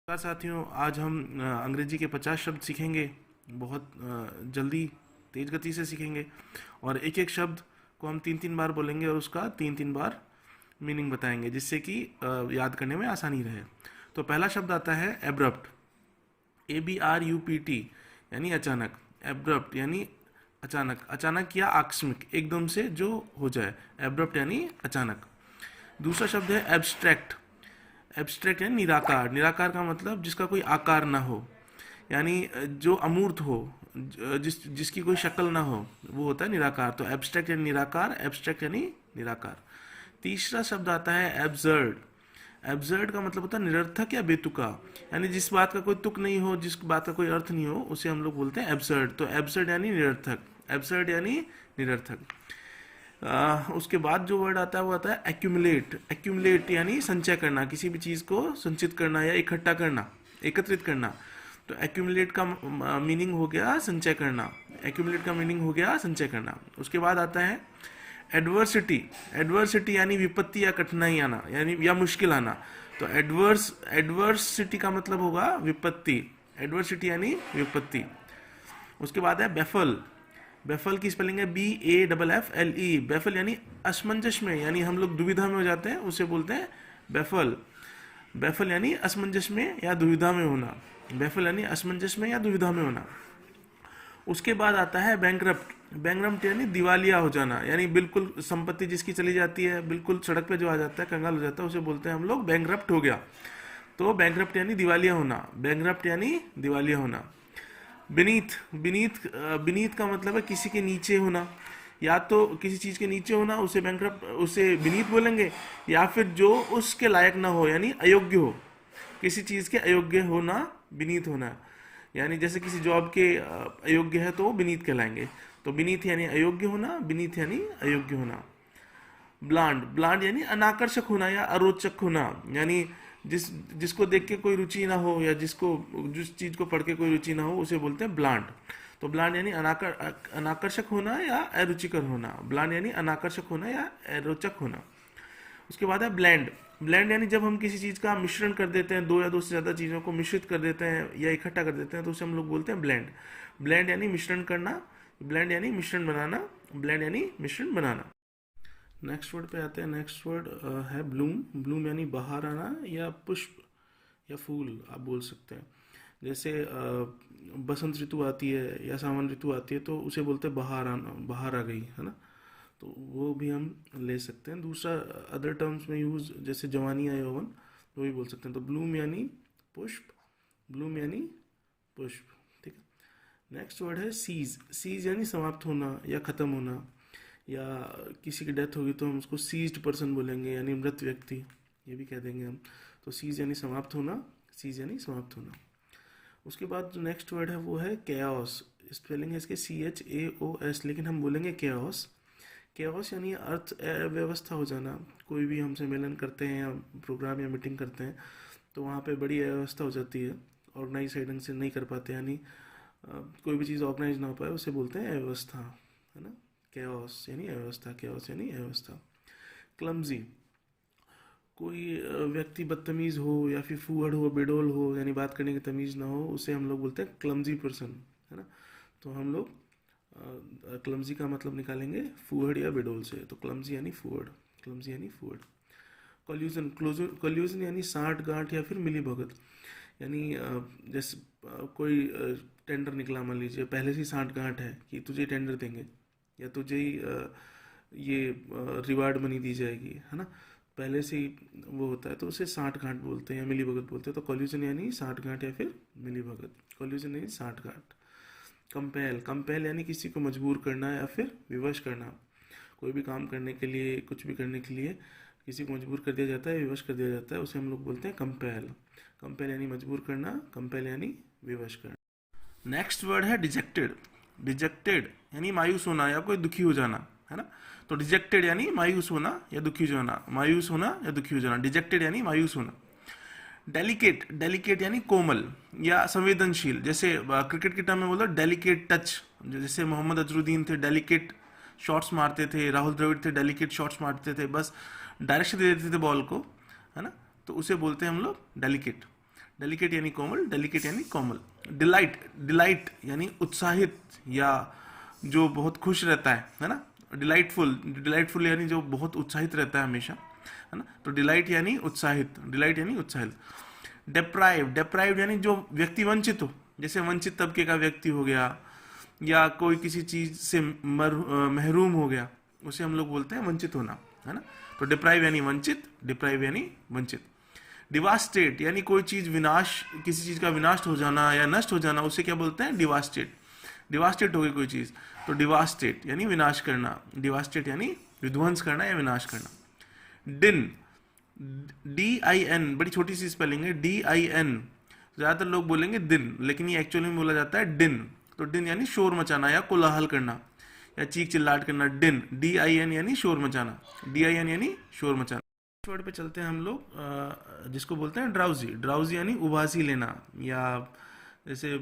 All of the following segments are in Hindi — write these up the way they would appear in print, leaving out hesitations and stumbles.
नमस्कार साथियों, आज हम अंग्रेजी के 50 शब्द सीखेंगे। बहुत जल्दी तेज गति से सीखेंगे और एक एक शब्द को हम तीन तीन बार बोलेंगे और उसका तीन तीन बार मीनिंग बताएंगे, जिससे कि याद करने में आसानी रहे। तो पहला शब्द आता है एब्रप्ट। ABRUPT यानी अचानक। एब्रप्ट यानी अचानक, अचानक या आकस्मिक, एकदम से जो हो जाए। एब्रप्ट यानी अचानक। दूसरा शब्द है एब्स्ट्रैक्ट। एब्स्ट्रैक्ट यानी निराकार। निराकार का मतलब जिसका कोई आकार ना हो, यानी जो अमूर्त हो, जिसकी कोई शक्ल ना हो, वो होता है निराकार। तो एब्स्ट्रैक्ट यानी निराकार, एब्स्ट्रैक्ट यानी निराकार। तीसरा शब्द आता है एब्सर्ड। एब्सर्ड का मतलब होता है निरर्थक या बेतुका, यानी जिस बात का कोई तुक नहीं हो, जिस बात का कोई अर्थ नहीं हो, उसे हम लोग बोलते हैं एब्सर्ड। तो एब्सर्ड यानी निरर्थक, एब्सर्ड यानी निरर्थक। उसके बाद जो वर्ड आता है वो आता है एक्यूमुलेट। एक्यूमुलेट यानी संचय करना, किसी भी चीज़ को संचित करना या इकट्ठा करना, एकत्रित करना। तो एक्यूमुलेट का मीनिंग हो गया संचय करना। एक्यूमुलेट का मीनिंग हो गया संचय करना। उसके बाद आता है एडवर्सिटी। एडवर्सिटी यानी विपत्ति या कठिनाई आना, यानी या मुश्किल आना। तो एडवर्सिटी का मतलब होगा विपत्ति। एडवर्सिटी यानी विपत्ति। उसके बाद है बेफल। बेफल की स्पेलिंग है BAFFLE। बेफल यानी असमंजस में, यानी हम लोग दुविधा में हो जाते हैं, उसे बोलते हैं बेफल। बेफल यानी असमंजस में या दुविधा में होना। बेफल यानी असमंजस में या दुविधा में होना। उसके बाद आता है बैंकरप्ट। बैंकरप्ट यानी दिवालिया हो जाना, यानी बिल्कुल संपत्ति जिसकी चली जाती है, बिल्कुल सड़क पे जो आ जाता है, कंगाल हो जाता है, उसे बोलते हैं हम लोग बैंकरप्ट हो गया। तो बैंकरप्ट यानी दिवालिया होना। बैंकरप्ट यानी दिवालिया होना। बीनीथ। बीनीथ का मतलब है किसी के नीचे होना। या तो किसी चीज के नीचे होना, उसे बैंकरप्ट, उसे बीनीथ बोलेंगे। या फिर जो उसके लायक ना हो, यानी अयोग्य हो, किसी चीज के अयोग्य होना बीनीथ होना। यानी जैसे किसी जॉब के अयोग्य है तो वो बीनीथ कहलाएंगे। तो बीनीथ यानी अयोग्य होना, बीनीथ यानी अयोग्य होना। ब्लांड। ब्लांड यानी अनाकर्षक होना या अरोचक होना, यानी जिसको देख के कोई रुचि ना हो, या जिस चीज को पढ़ के कोई रुचि ना हो, उसे बोलते हैं ब्लांड। तो ब्लांड यानी अनाकर्षक होना या अरुचिकर होना। ब्लांड यानी अनाकर्षक होना या अरोचक होना। उसके बाद है ब्लेंड। ब्लेंड यानी जब हम किसी चीज का मिश्रण कर देते हैं, दो या दो से ज्यादा चीजों को मिश्रित कर देते हैं या इकट्ठा कर देते हैं, तो उसे हम लोग बोलते हैं ब्लेंड। ब्लेंड यानी मिश्रण करना, ब्लेंड यानी मिश्रण बनाना, ब्लेंड यानी मिश्रण बनाना। नेक्स्ट वर्ड पे आते हैं। नेक्स्ट वर्ड है ब्लूम। ब्लूम यानी बाहर आना या पुष्प या फूल आप बोल सकते हैं। जैसे बसंत ऋतु आती है या सावन ऋतु आती है तो उसे बोलते हैं बाहर आना, बाहर आ गई, है ना। तो वो भी हम ले सकते हैं। दूसरा अदर टर्म्स में यूज, जैसे जवानी या यौवन, वो भी बोल सकते हैं। तो ब्लूम यानी पुष्प, ब्लूम यानी पुष्प, ठीक है। नेक्स्ट वर्ड है सीज। सीज यानी समाप्त होना या खत्म होना, या किसी की डेथ होगी तो हम उसको सीज्ड पर्सन बोलेंगे, यानी मृत व्यक्ति, ये भी कह देंगे हम। तो सीज यानी समाप्त होना, सीज यानी समाप्त होना। उसके बाद जो नेक्स्ट वर्ड है वो है केओस। स्पेलिंग है इसके CHAOS, लेकिन हम बोलेंगे केओस। केओस यानी अर्थ व्यवस्था हो जाना। कोई भी हमसे मिलन करते हैं या प्रोग्राम या मीटिंग करते हैं तो वहाँ पे बड़ी अव्यवस्था हो जाती है, ऑर्गेनाइज ढंग से नहीं कर पाते, यानी कोई भी चीज़ ऑर्गेनाइज ना हो पाए, उसे बोलते हैं अव्यवस्था, है ना। केओस यानी अव्यवस्था, केओस यानी अव्यवस्था। क्लमजी। कोई व्यक्ति बदतमीज हो या फिर फूहड़ हो, बेडोल हो, यानी बात करने की तमीज ना हो, उसे हम लोग बोलते हैं क्लमजी पर्सन, है ना। तो हम लोग क्लमजी का मतलब निकालेंगे फूहड़ या बेडोल से। तो क्लमजी यानी फूहड़, क्लमजी यानी फूहड़। कॉल्यूजन। कॉल्यूजन यानी साठ गांठ या फिर मिली भगत, यानी जैसे कोई टेंडर निकला, मान लीजिए पहले से ही साठ गांठ है कि तुझे टेंडर देंगे या तुझे ही ये रिवार्ड मनी दी जाएगी, है ना, पहले से ही वो होता है, तो उसे साठ गांठ बोलते हैं या मिली भगत बोलते हैं। तो कॉल्यूजन यानी साठ गांठ या फिर मिली भगत। कॉल्यूजन यानी साठ गांठ। कंपेल। कंपेल यानी किसी को मजबूर करना या फिर विवश करना। कोई भी काम करने के लिए, कुछ भी करने के लिए किसी को मजबूर कर दिया जाता है, विवश कर दिया जाता है, उसे हम लोग बोलते हैं कंपेल। कंपेल यानी मजबूर करना, कंपेल यानी विवश करना। नेक्स्ट वर्ड है डिजेक्टेड। डिजेक्टेड यानी मायूस होना या कोई दुखी हो जाना, है ना। तो डिजेक्टेड यानी मायूस होना या दुखी हो जाना, मायूस होना या दुखी हो जाना। डिजेक्टेड यानी मायूस होना। डेलिकेट। डेलिकेट यानी कोमल या संवेदनशील। जैसे क्रिकेट के टर्म में बोलो डेलिकेट टच, जैसे मोहम्मद अजरुद्दीन थे, डेलिकेट शॉट्स मारते थे। राहुल द्रविड़ थे, डेलिकेट शॉट्स मारते थे, बस डायरेक्शन दे देते थे बॉल को, है ना। तो उसे बोलते हैं हम लोग डेलिकेट। डेलिकेट यानी कोमल, डेलिकेट यानी कोमल। डिलाइट, डिलाइट यानी उत्साहित या जो बहुत खुश रहता है ना। डिलाइटफुल, डिलाइटफुल यानी जो बहुत उत्साहित रहता है हमेशा, है ना। तो डिलाइट यानी उत्साहित, डिलाइट यानी उत्साहित। डेप्राइव, डेप्राइव यानी जो व्यक्ति वंचित हो, जैसे वंचित तबके का व्यक्ति हो गया या कोई किसी चीज से महरूम हो गया, उसे हम लोग बोलते हैं वंचित होना, है ना। तो डिप्राइव यानी वंचित, डिप्राइव यानी वंचित। डिवास्टेट यानी कोई चीज विनाश, किसी चीज का विनाश हो जाना या नष्ट हो जाना, उसे क्या बोलते हैं? डिवास्टेट। डिवास्टेट हो गई कोई चीज, तो डिवास्टेट यानी विनाश करना, डिवास्टेट यानी विध्वंस करना या विनाश करना। डिन, DIN, बड़ी छोटी सी स्पेलिंग है, DIN। ज्यादातर लोग बोलेंगे दिन, लेकिन ये एक्चुअली में बोला जाता है डिन। तो डिन यानी शोर मचाना या कोलाहल करना या चीख चिल्लाट करना। डिन, DIN यानी शोर मचाना, DIN यानी शोर मचाना। वर्ड पे चलते हैं हम लोग, जिसको बोलते हैं ड्राउजी। ड्राउजी यानी उबासी लेना, या जैसे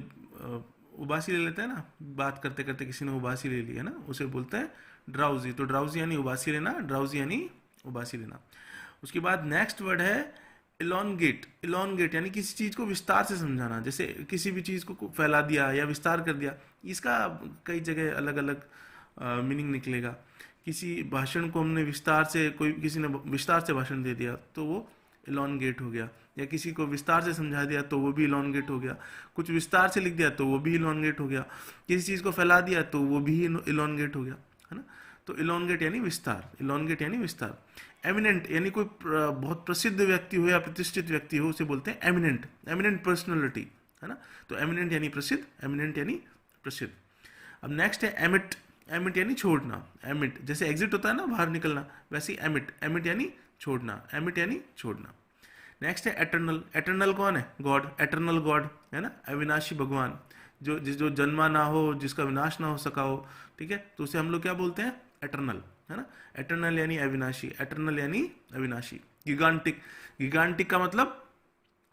उबासी ले लेते हैं ना, बात करते करते किसी ने उबासी ले ली है ना, उसे बोलते हैं ड्राउजी। तो ड्राउजी यानी उबासी लेना, ड्राउजी यानी उबासी लेना। उसके बाद नेक्स्ट वर्ड है इलोंगेट। इलोंगेट यानी किसी चीज को विस्तार से समझाना, जैसे किसी भी चीज को फैला दिया या विस्तार कर दिया। इसका कई जगह अलग अलग मीनिंग निकलेगा। किसी भाषण को हमने विस्तार से, कोई किसी ने विस्तार से भाषण दे दिया तो वो इलोंगेट हो गया, या किसी को विस्तार से समझा दिया तो वो भी इलोंगेट हो गया। कुछ विस्तार से लिख दिया तो वो भी इलोंगेट हो गया। किसी चीज को फैला दिया तो वो भी इलोंगेट हो गया, है ना। तो इलोंगेट यानी विस्तार, इलोंगेट यानी विस्तार। एमिनेंट यानी कोई बहुत प्रसिद्ध व्यक्ति हो या प्रतिष्ठित व्यक्ति हो, उसे बोलते हैं एमिनेंट, एमिनेंट पर्सनैलिटी, है ना। तो एमिनेंट यानी प्रसिद्ध, एमिनेंट यानी प्रसिद्ध। अब नेक्स्ट है एमिट। एमिट यानी छोड़ना, एमिट जैसे एग्जिट होता है ना, बाहर निकलना, वैसे ही एमिट, एमिट यानी छोड़ना, एमिट यानी छोड़ना। नेक्स्ट है एटर्नल। एटर्नल कौन है? गॉड, एटर्नल गॉड, है ना, अविनाशी भगवान, जो जन्मा ना हो, जिसका विनाश ना हो सका हो, ठीक है, तो उसे हम लोग क्या बोलते हैं? एटर्नल, है ना। एटर्नल यानी अविनाशी, एटर्नल यानी अविनाशी। गिगांटिक, गिगांटिक का मतलब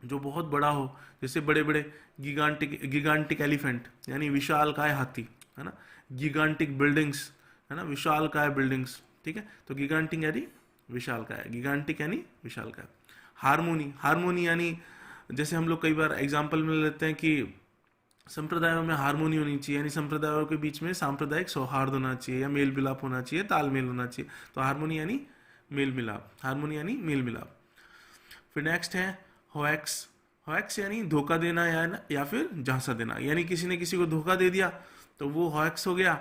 जो बहुत बड़ा हो, जैसे बड़े बड़े गिगांटिक, गिगांटिक एलिफेंट यानी विशाल काय हाथी, है ना। गिगांटिक बिल्डिंग्स, है ना, विशाल काय बिल्डिंग्स, ठीक है। तो गिगांटिक यानी विशाल काय, गिगांटिक यानी विशाल काय। हारमोनी, हारमोनी यानी जैसे हम लोग कई बार एग्जाम्पल में लेते हैं कि संप्रदायों में हारमोनी होनी चाहिए, यानी संप्रदायों के बीच में सांप्रदायिक सौहार्द होना चाहिए या मेल मिलाप होना चाहिए, तालमेल होना चाहिए। तो हारमोनी यानी मेल मिलाप, हारमोनी यानी मेल मिलाप। फिर नेक्स्ट है होएक्स। होएक्स यानी धोखा देना या फिर झांसा देना, यानी किसी ने किसी को धोखा दे दिया तो वो होएक्स हो गया,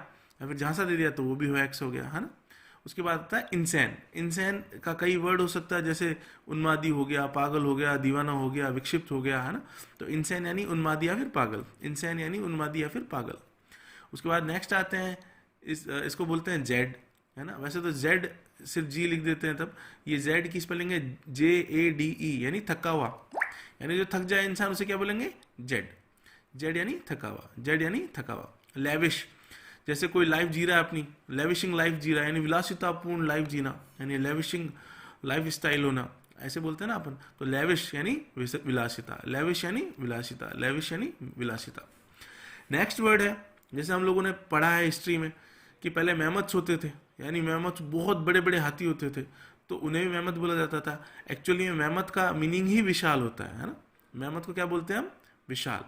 या फिर झांसा दे दिया तो वो भी होएक्स हो गया, है ना। उसके बाद आता है इंसैन। इंसैन का कई वर्ड हो सकता है, जैसे उन्मादी हो गया, पागल हो गया, दीवाना हो गया, विक्षिप्त हो गया, है ना। तो इंसैन यानी उन्मादी या फिर पागल, इंसैन यानी उन्मादी या फिर पागल। उसके बाद नेक्स्ट आते हैं इसको बोलते हैं जेड, है ना। वैसे तो जेड सिर्फ जी लिख देते हैं तब, ये जेड की स्पेलिंग है JADE, यानी थका हुआ, यानी जो थक जाए इंसान उसे क्या बोलेंगे? जेड। जेड यानी थका हुआ, जेड यानी थका हुआ। लेविश, जैसे कोई लाइफ जी रहा है अपनी, लेविशिंग लाइफ जी रहा है, यानी विलासितापूर्ण लाइफ जीना, यानी लेविशिंग लाइफ स्टाइल होना, ऐसे बोलते हैं ना अपन। तो लेविश यानी विलासिता, लेविश यानी विलासिता, लेविश यानी विलासिता। नेक्स्ट वर्ड है, जैसे हम लोगों ने पढ़ा है हिस्ट्री में कि पहले मेमथ्स होते थे, यानी मेमथ्स बहुत बड़े बड़े हाथी होते थे, तो उन्हें भी मेमथ बोला जाता था। एक्चुअली में मेमथ का मीनिंग ही विशाल होता है ना। मेमथ को क्या बोलते हैं हम? विशाल।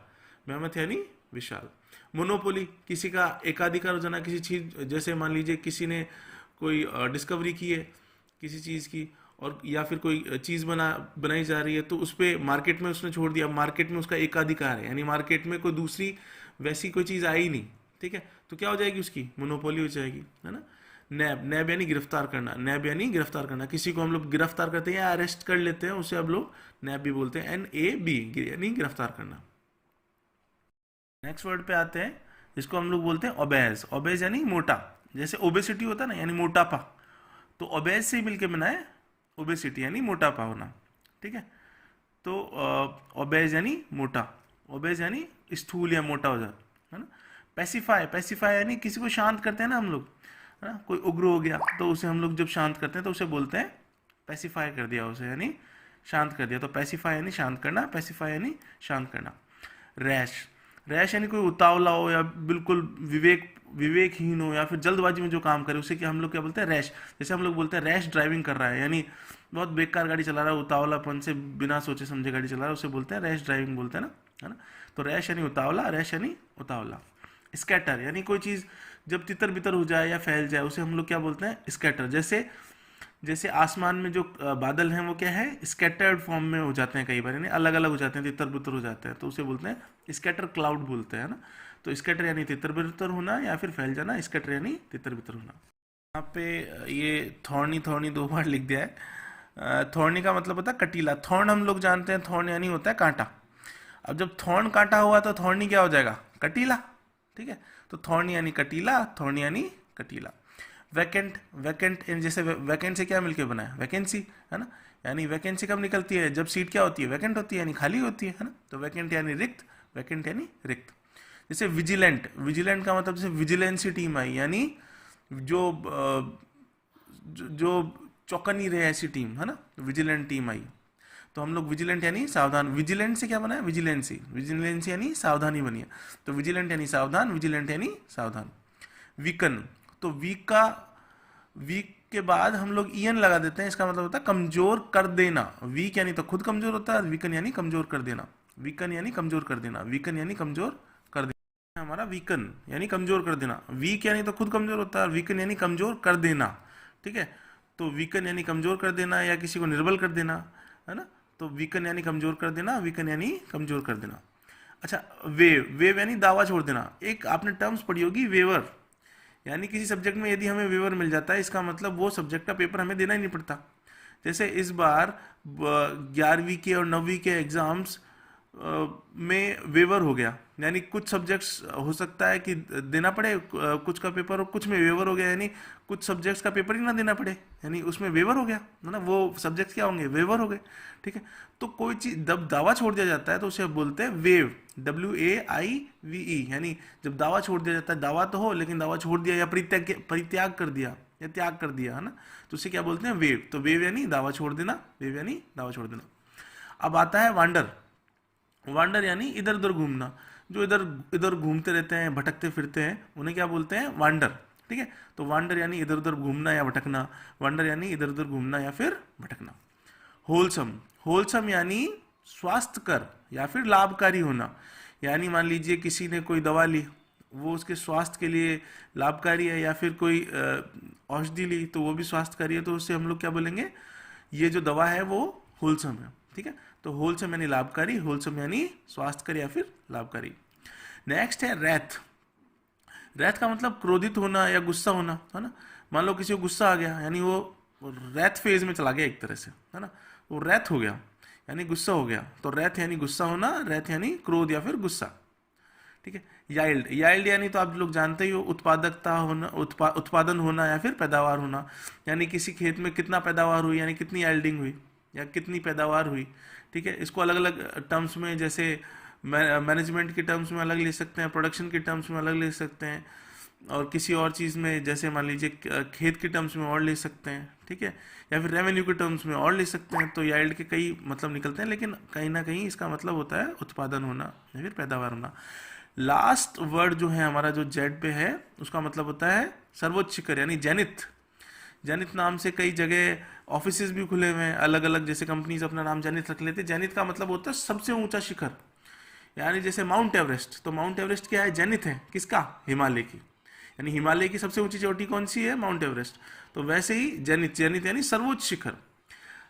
मेमथ यानी विशाल। मोनोपोली, किसी का एकाधिकार हो जाना किसी चीज, जैसे मान लीजिए किसी ने कोई डिस्कवरी की है किसी चीज की, और या फिर कोई चीज बनाई जा रही है, तो उस पर मार्केट में उसने छोड़ दिया, मार्केट में उसका एकाधिकार है, यानी मार्केट में कोई दूसरी वैसी कोई चीज आई नहीं, ठीक है, तो क्या हो जाएगी? उसकी मोनोपोली हो जाएगी, है ना। नैब, नैब यानी गिरफ्तार करना, नैब यानी गिरफ्तार करना, किसी को हम लोग गिरफ्तार करते हैं या अरेस्ट कर लेते हैं, उसे हम लोग नैब भी बोलते हैं, NAB यानी गिरफ्तार करना। नेक्स्ट वर्ड पे आते हैं, जिसको हम लोग बोलते हैं ओबेज। ओबेज यानी मोटा, जैसे ओबेसिटी होता है ना, यानी मोटापा, तो ओबेज से मिलके बना है ओबेसिटी, यानी मोटापा होना, ठीक है। तो ओबेज यानी मोटा, ओबेज यानी स्थूल या मोटा हो जाता, है ना। पैसिफाई, पैसिफाई यानी किसी को शांत करते हैं ना हम लोग, है ना। कोई उग्र हो गया तो उसे हम लोग जब शांत करते हैं तो उसे बोलते हैं पैसिफाई कर दिया उसे, यानी शांत कर दिया। तो पैसिफाई यानी शांत करना, पैसिफाई यानी शांत करना। रैश, रैश यानी कोई उतावला हो या बिल्कुल विवेकहीन हो या फिर जल्दबाजी में जो काम करे, उसे क्या हम लोग क्या बोलते हैं? रैश। जैसे हम लोग बोलते हैं रैश ड्राइविंग कर रहा है, यानी बहुत बेकार गाड़ी चला रहा है, उतावलापन से बिना सोचे समझे गाड़ी चला रहा है, उसे बोलते हैं रैश ड्राइविंग बोलते हैं ना, है ना। तो रैश यानी उतावला, रैश यानी उतावला। स्कैटर यानी कोई चीज़ जब तितर बितर हो जाए या फैल जाए उसे हम लोग क्या बोलते हैं, स्कैटर। जैसे जैसे आसमान में जो बादल हैं वो क्या है, स्कैटर्ड फॉर्म में हो जाते हैं कई बार, यानी अलग अलग हो जाते हैं, तितर बितर हो जाते हैं, तो उसे बोलते हैं स्कैटर क्लाउड बोलते हैं ना। तो स्कैटर यानी तितर बितर होना या फिर फैल जाना, स्कैटर यानी तितर बितर होना। यहाँ पे ये थॉर्नी थॉर्नी 2 बार लिख दिया है। थॉर्नी का मतलब होता है कटीला। थॉर्न हम लोग जानते हैं, थॉर्न यानी होता है कांटा। अब जब थॉर्न काटा हुआ तो थॉर्नी क्या हो जाएगा, कटीला। ठीक है, तो थॉर्न यानी कटीला, थॉर्न यानी कटीला। वैकेंट, वैकेंट जैसे वैकेंट से क्या मिलके बना है, वैकेंसी, है ना। यानी वैकेंसी कब निकलती है, जब सीट क्या होती है, वैकेंट होती है, यानी खाली होती है ना। तो वैकेंट यानी रिक्त, वैकेंट यानी रिक्त। जैसे विजिलेंट, विजिलेंट का मतलब जैसे विजिलेंसी टीम आई, यानी जो जो चौकन्नी रहे ऐसी टीम, है ना, विजिलेंट टीम आई। तो हम लोग विजिलेंट यानी सावधान, विजिलेंट से क्या बना है, विजिलेंसी, विजिलेंसी यानी सावधानी बनी है। तो विजिलेंट यानी सावधान, विजिलेंट यानी सावधान। वीकन, तो वीक के बाद हम लोग ईएन लगा देते हैं, इसका मतलब होता है कमजोर कर देना। वीक यानी तो खुद कमजोर होता है, वीकन यानी कमजोर कर देना। वीकन यानी कमजोर कर देना, वीकन यानी कमजोर कर देना। हमारा वीकन यानी कमजोर कर देना। वीक यानी तो खुद कमजोर होता है, वीकन यानी कमजोर कर देना। ठीक है, तो वीकन यानी कमजोर कर देना या किसी को निर्बल कर देना, है ना। तो वीकन यानी कमजोर कर देना, वीकन यानी कमजोर कर देना। अच्छा, वेव, वेव यानी दावा छोड़ देना। एक आपने टर्म्स पढ़ी होगी, वेवर, यानी किसी सब्जेक्ट में यदि हमें वेवर मिल जाता है, इसका मतलब वो सब्जेक्ट का पेपर हमें देना ही नहीं पड़ता। जैसे इस बार 11वीं के और 9वीं के एग्जाम्स में वेवर हो गया, यानी कुछ सब्जेक्ट्स हो सकता है कि देना पड़े कुछ का पेपर, और कुछ में वेवर हो गया, यानी कुछ सब्जेक्ट्स का पेपर ही ना देना पड़े, यानी उसमें वेवर हो गया, है ना। वो सब्जेक्ट्स क्या होंगे, वेवर हो गए। ठीक है, तो कोई चीज जब दावा छोड़ दिया जाता है तो उसे बोलते हैं वेव, WAIVE, यानी जब दावा छोड़ दिया जाता है, दावा तो हो लेकिन दावा छोड़ दिया या परित्याग कर दिया या त्याग कर दिया, है ना, तो उसे क्या बोलते हैं, वेव। तो वेव यानी दावा छोड़ देना, वेव यानी दावा छोड़ देना। अब आता है वांडर। वांडर यानी इधर उधर घूमना, जो इधर इधर घूमते रहते हैं, भटकते फिरते हैं, उन्हें क्या बोलते हैं, वांडर। ठीक है, तो वांडर यानी इधर उधर घूमना या भटकना, वांडर यानी इधर उधर घूमना या फिर भटकना। होलसम, होलसम यानी स्वास्थ्यकर या फिर लाभकारी होना। यानी मान लीजिए किसी ने कोई दवा ली, वो उसके स्वास्थ्य के लिए लाभकारी है, या फिर कोई औषधि ली तो वो भी स्वास्थ्यकारी है, तो उससे हम लोग क्या बोलेंगे, ये जो दवा है वो होलसम है। ठीक है, तो होलसम यानी लाभकारी, होलसम यानी स्वास्थ्यकर या फिर लाभकारी। नेक्स्ट है रैथ। रैथ का मतलब क्रोधित होना या गुस्सा होना, है ना। मान लो किसी को गुस्सा आ गया, यानी वो रैथ फेज में चला गया एक तरह से, है ना, वो रैथ हो गया यानी गुस्सा हो गया। तो रैथ यानी गुस्सा होना, रैथ यानी क्रोध या फिर गुस्सा। ठीक है, याइल्ड, याइल्ड यानी तो आप लोग जानते ही हो, उत्पादकता होना, उत्पादन होना या फिर पैदावार होना। यानी किसी खेत में कितना पैदावार हुई, यानी कितनी याइल्डिंग हुई या कितनी पैदावार हुई। ठीक है, इसको अलग अलग टर्म्स में, जैसे मैनेजमेंट के टर्म्स में अलग ले सकते हैं, प्रोडक्शन के टर्म्स में अलग ले सकते हैं, और किसी और चीज़ में जैसे मान लीजिए खेत के टर्म्स में और ले सकते हैं। ठीक है, या फिर रेवेन्यू के टर्म्स में और ले सकते हैं। तो याइल्ड के कई मतलब निकलते हैं, लेकिन कहीं ना कहीं इसका मतलब होता है उत्पादन होना या फिर पैदावार होना। लास्ट वर्ड जो है हमारा, जो जेड पे है, उसका मतलब होता है सर्वोच्च शिखर, यानी जेनिथ। जेनिथ नाम से कई जगह ऑफिसेज भी खुले हुए हैं अलग अलग, जैसे कंपनीज अपना नाम जेनिथ रख लेते हैं। जेनिथ का मतलब होता है सबसे ऊंचा शिखर, यानी जैसे माउंट एवरेस्ट, तो माउंट एवरेस्ट क्या है, जेनिथ है किसका, हिमालय की। यानी हिमालय की सबसे ऊंची चोटी कौन सी है, माउंट एवरेस्ट। तो वैसे ही जेनिथ, जेनिथ यानी सर्वोच्च शिखर।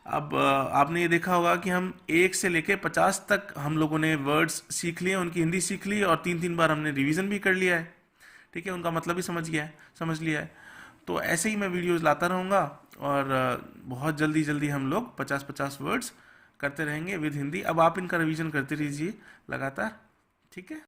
अब आपने ये देखा होगा कि हम 1 से लेके 50 तक हम लोगों ने वर्ड्स सीख लिए, उनकी हिंदी सीख ली, और 3-3 बार हमने रिवीजन भी कर लिया है। ठीक है, उनका मतलब भी समझ लिया है। तो ऐसे ही मैं वीडियोस लाता रहूँगा, और बहुत जल्दी जल्दी हम लोग 50-50 वर्ड्स करते रहेंगे विद हिंदी। अब आप इनका रिवीजन करते रहिए लगातार। ठीक है।